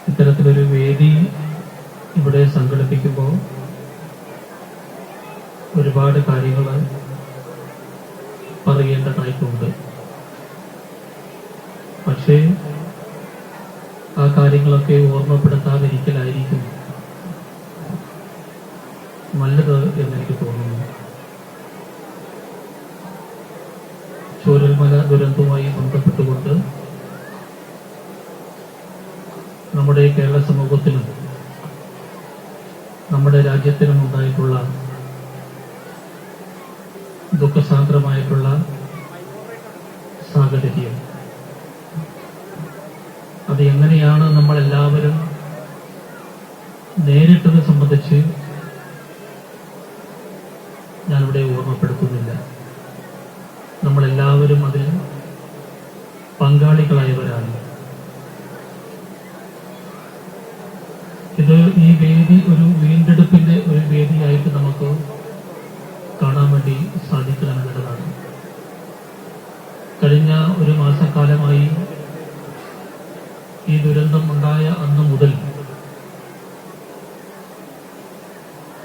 ഇത്തരത്തിലൊരു വേദി ഇവിടെ സംഘടിപ്പിക്കുമ്പോൾ ഒരുപാട് കാര്യങ്ങൾ പറയേണ്ടതായിട്ടുണ്ട്. പക്ഷേ ആ കാര്യങ്ങളൊക്കെ ഓർമ്മപ്പെടുത്താതിരിക്കലായിരിക്കും നല്ലത് എന്നെനിക്ക് തോന്നുന്നു. ചൂരൽമല ദുരന്തവുമായി ബന്ധപ്പെട്ടുകൊണ്ട് നമ്മുടെ കേരള സമൂഹത്തിനും നമ്മുടെ രാജ്യത്തിനും ഉണ്ടായിട്ടുള്ള ദുഃഖസാന്ദ്രമായിട്ടുള്ള സാഹചര്യം, അത് എങ്ങനെയാണ് നമ്മളെല്ലാവരും നേരിട്ടത് സംബന്ധിച്ച് ഞാനിവിടെ ഓർമ്മപ്പെടുത്തുന്നില്ല. നമ്മളെല്ലാവരും അതിൽ പങ്കാളികളായവരാണ്. ഈ വേദി ഒരു വീണ്ടെടുപ്പിന്റെ ഒരു വേദിയായിട്ട് നമുക്ക് കാണാൻ വേണ്ടി സാധിക്കണമെന്നുള്ളതാണ്. കഴിഞ്ഞ ഒരു മാസക്കാലമായി ഈ ദുരന്തം ഉണ്ടായ അന്ന് മുതൽ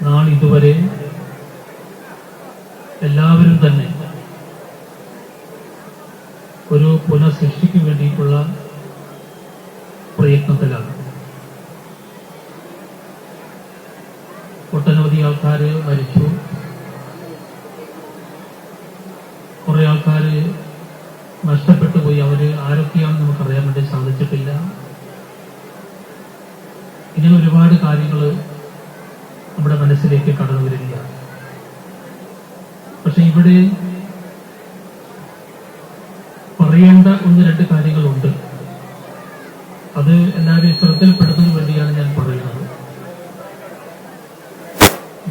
നാളിതുവരെ എല്ലാവരും തന്നെ ഒരു പുനഃസൃഷ്ടിക്ക് വേണ്ടിയിട്ടുള്ള പ്രയത്നത്തിലാണ്. ഒട്ടനവധി ആൾക്കാർ മരിച്ചു, കുറെ ആൾക്കാർ നഷ്ടപ്പെട്ടു പോയി. അവര് ആരൊക്കെയാണെന്ന് നമുക്കറിയാൻ വേണ്ടി സാധിച്ചിട്ടില്ല. ഇങ്ങനെ ഒരുപാട് കാര്യങ്ങൾ നമ്മുടെ മനസ്സിലേക്ക് കടന്നു വരികയാണ്. പക്ഷെ ഇവിടെ പറയേണ്ട ഒന്ന് രണ്ട് കാര്യങ്ങളുണ്ട്. അത് എല്ലാവരെയും ശ്രദ്ധയിൽപ്പെടുത്തുന്നതിന് വേണ്ടിയാണ് ഞാൻ പറയുന്നത്.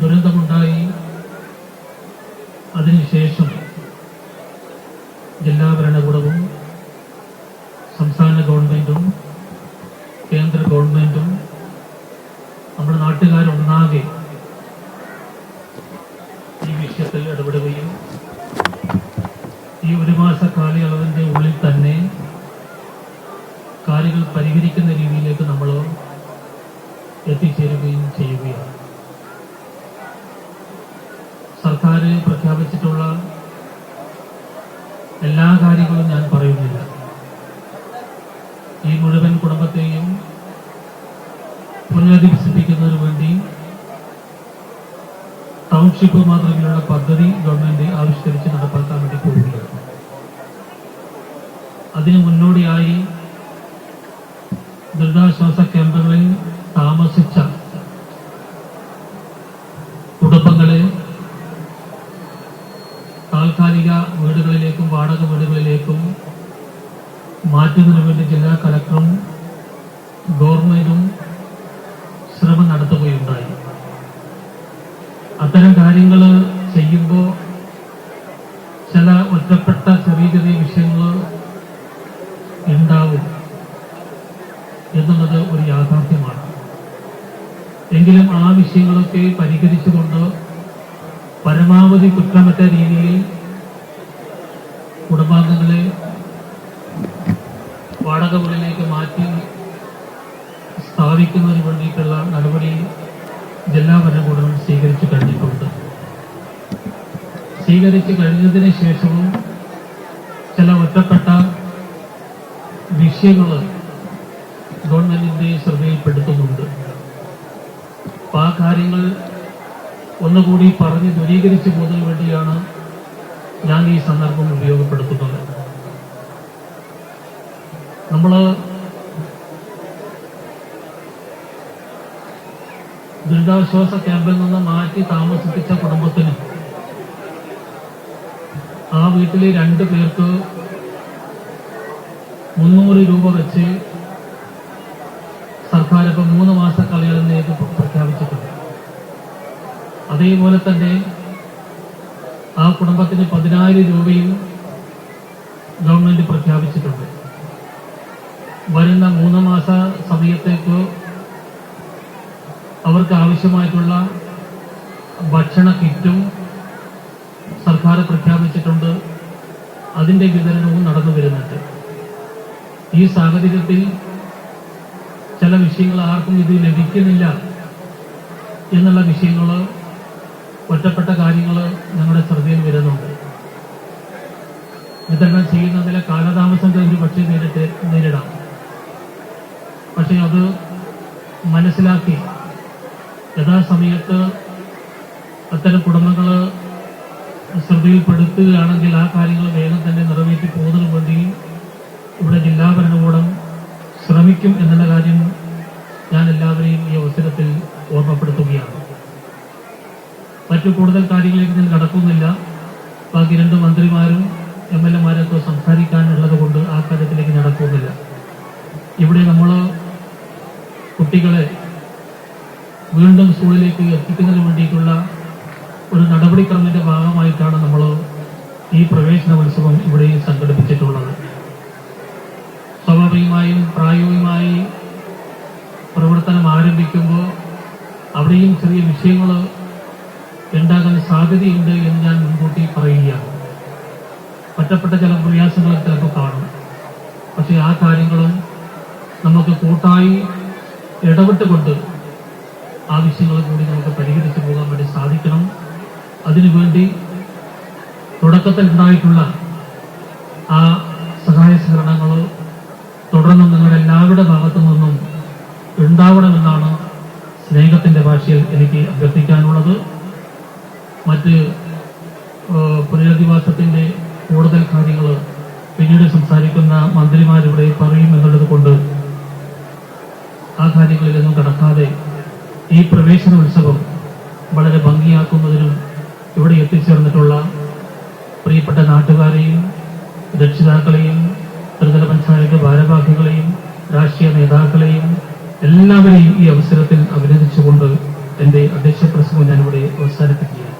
ദുരന്തമുണ്ടായി, അതിനുശേഷം ജില്ലാ ഭരണകൂടവും സംസ്ഥാന ഗവൺമെന്റും കേന്ദ്ര ഗവൺമെന്റും നമ്മുടെ നാട്ടുകാരൊന്നാകെ ഈ വിഷയത്തിൽ ഇടപെടുകയും ഈ ഒരു മാസ കാലയളവിന്റെ ഉള്ളിൽ തന്നെ കാര്യങ്ങൾ പരിഹരിക്കുന്ന രീതിയിലേക്ക് നമ്മൾ എത്തിച്ചേരുകയും ചെയ്യുകയാണ്. സർക്കാർ പ്രഖ്യാപിച്ചിട്ടുള്ള എല്ലാ കാര്യങ്ങളും ഞാൻ പറയുന്നില്ല. ഈ മുഴുവൻ കുടുംബത്തെയും പുനരധിവസിപ്പിക്കുന്നതിന് വേണ്ടി ടൗൺഷിപ്പ് മാതൃകയിലുള്ള പദ്ധതി ഗവൺമെന്റ് ആവിഷ്കരിച്ച് നടപ്പാക്കാൻ വേണ്ടി പോവുകയാണ്. അതിന് മുന്നോടിയായി ദുരിതാശ്വാസ ക്യാമ്പുകളിൽ താമസിച്ച കുടുംബങ്ങളെ താൽക്കാലിക വീടുകളിലേക്കും വാടക വീടുകളിലേക്കും മാറ്റുന്നതിനു വേണ്ടി ജില്ലാ കളക്ടറും ഗവൺമെന്റും ശ്രമം നടത്തുകയുണ്ടായി. അത്തരം കാര്യങ്ങൾ ചെയ്യുമ്പോൾ ചില ഒറ്റപ്പെട്ട ചെറിയ ചെറിയ വിഷയങ്ങൾ ഉണ്ടാവും എന്നുള്ളത് ഒരു യാഥാർത്ഥ്യമാണ്. എങ്കിലും ആ വിഷയങ്ങളൊക്കെ പരിഹരിച്ചുകൊണ്ട് പരമാവധി കുറ്റമറ്റ രീതിയിൽ കുടുംബാംഗങ്ങളെ വാടക വീട്ടിലേക്ക് മാറ്റി സ്ഥാപിക്കുന്നതിന് വേണ്ടിയിട്ടുള്ള നടപടി ജില്ലാ ഭരണകൂടം സ്വീകരിച്ചു കഴിഞ്ഞിട്ടുണ്ട്. സ്വീകരിച്ചു കഴിഞ്ഞതിന് ശേഷവും ചില ഒറ്റപ്പെട്ട വിഷയങ്ങൾ ഗവൺമെന്റിന്റെ ശ്രദ്ധയിൽപ്പെടുത്തുന്നുണ്ട്. ആ കാര്യങ്ങൾ ഒന്നുകൂടി പറഞ്ഞ് ദൂരീകരിച്ചു പോകുന്നതിന് വേണ്ടിയാണ് ഞാൻ ഈ സന്ദർഭം ഉപയോഗപ്പെടുത്തുന്നത്. നമ്മൾ ദുരിതാശ്വാസ ക്യാമ്പിൽ നിന്ന് മാറ്റി താമസിപ്പിച്ച കുടുംബത്തിന് ആ വീട്ടിലെ 2 പേർക്ക് 300 രൂപ വെച്ച് സർക്കാർ ഇപ്പൊ 3 മാസ കാലയളവിലേക്ക് പ്രഖ്യാപിച്ചിട്ടുണ്ട്. അതേപോലെ തന്നെ ആ കുടുംബത്തിന് 10,000 രൂപയും ഗവൺമെന്റ് പ്രഖ്യാപിച്ചിട്ടുണ്ട്. വരുന്ന 3 മാസ സമയത്തേക്ക് അവർക്ക് ആവശ്യമായിട്ടുള്ള ഭക്ഷണ കിറ്റും സർക്കാർ പ്രഖ്യാപിച്ചിട്ടുണ്ട്. അതിന്റെ വിതരണവും നടന്നു വരുന്നുണ്ട്. ഈ സാഹചര്യത്തിൽ ചില വിഷയങ്ങൾ ആർക്കും ഇത് ലഭിക്കുന്നില്ല എന്നുള്ള വിഷയങ്ങൾ, ഒറ്റപ്പെട്ട കാര്യങ്ങൾ ഞങ്ങളുടെ ശ്രദ്ധയിൽ വരുന്നുണ്ട്. വിതരണം ചെയ്യുന്നതിലെ കാലതാമസം ഒരു പക്ഷേ നേരിടാം. പക്ഷെ അത് മനസ്സിലാക്കി യഥാസമയത്ത് അത്തരം കുടുംബങ്ങൾ ശ്രദ്ധയിൽപ്പെടുത്തുകയാണെങ്കിൽ ആ കാര്യങ്ങൾ വേഗം തന്നെ നിറവേറ്റി പോകുന്നതിന് വേണ്ടി ഇവിടെ ജില്ലാ ഭരണകൂടം ശ്രമിക്കും എന്നുള്ള കാര്യം ഞാൻ എല്ലാവരെയും ഈ അവസരത്തിൽ ഓർമ്മപ്പെടുത്തുകയാണ്. മറ്റു കൂടുതൽ കാര്യങ്ങളിലേക്ക് ഞാൻ കടക്കുന്നില്ല. ബാക്കി 2 മന്ത്രിമാരും MLA-മാരൊക്കെ സംസാരിക്കാനുള്ളത് കൊണ്ട് ആ കാര്യത്തിലേക്ക് നടക്കുന്നില്ല. ഇവിടെ നമ്മൾ കുട്ടികളെ വീണ്ടും സ്കൂളിലേക്ക് എത്തിക്കുന്നതിന് വേണ്ടിയിട്ടുള്ള ഒരു നടപടിക്രമത്തിന്റെ ഭാഗമായിട്ടാണ് നമ്മൾ ഈ പ്രവേശനോത്സവം ഇവിടെ സംഘടിപ്പിച്ചിട്ടുള്ളത്. സ്വാഭാവികമായും പ്രായോഗികമായി പ്രവർത്തനം ആരംഭിക്കുമ്പോൾ അവിടെയും ചെറിയ വിഷയങ്ങൾ ഉണ്ടാകാൻ സാധ്യതയുണ്ട് എന്ന് ഞാൻ മുൻകൂട്ടി പറയുകയാണ്. ഒറ്റപ്പെട്ട ചില പ്രയാസങ്ങൾ ചിലപ്പോൾ കാണും. പക്ഷെ ആ കാര്യങ്ങളും നമുക്ക് കൂട്ടായി ഇടപെട്ടുകൊണ്ട് ആ വിഷയങ്ങൾ കൂടി നമുക്ക് പരിഹരിച്ചു പോകാൻ വേണ്ടി സാധിക്കണം. അതിനുവേണ്ടി തുടക്കത്തിൽ ഉണ്ടായിട്ടുള്ള ആ സഹായ സഹകരണങ്ങൾ തുടർന്നും നിങ്ങളെല്ലാവരുടെ ഭാഗത്തു നിന്നും ഉണ്ടാവണമെന്നാണ് സ്നേഹത്തിന്റെ ഭാഷയിൽ എനിക്ക് അഭ്യർത്ഥിക്കാനുള്ളത്. മറ്റ് പുനരധിവാസത്തിന്റെ കൂടുതൽ കാര്യങ്ങൾ പിന്നീട് സംസാരിക്കുന്ന മന്ത്രിമാരിവിടെ പറയും എന്നുള്ളത് കൊണ്ട് ആ കാര്യങ്ങളിലൊന്നും കടക്കാതെ ഈ പ്രവേശനോത്സവം വളരെ ഭംഗിയാക്കുന്നതിനും ഇവിടെ എത്തിച്ചേർന്നിട്ടുള്ള പ്രിയപ്പെട്ട നാട്ടുകാരെയും രക്ഷിതാക്കളെയും ത്രിതല പഞ്ചായത്ത് ഭാരവാഹികളെയും രാഷ്ട്രീയ നേതാക്കളെയും എല്ലാവരെയും ഈ അവസരത്തിൽ അഭിനന്ദിച്ചുകൊണ്ട് എന്റെ അധ്യക്ഷ പ്രസംഗം ഞാനിവിടെ അവസാനിപ്പിക്കുകയാണ്.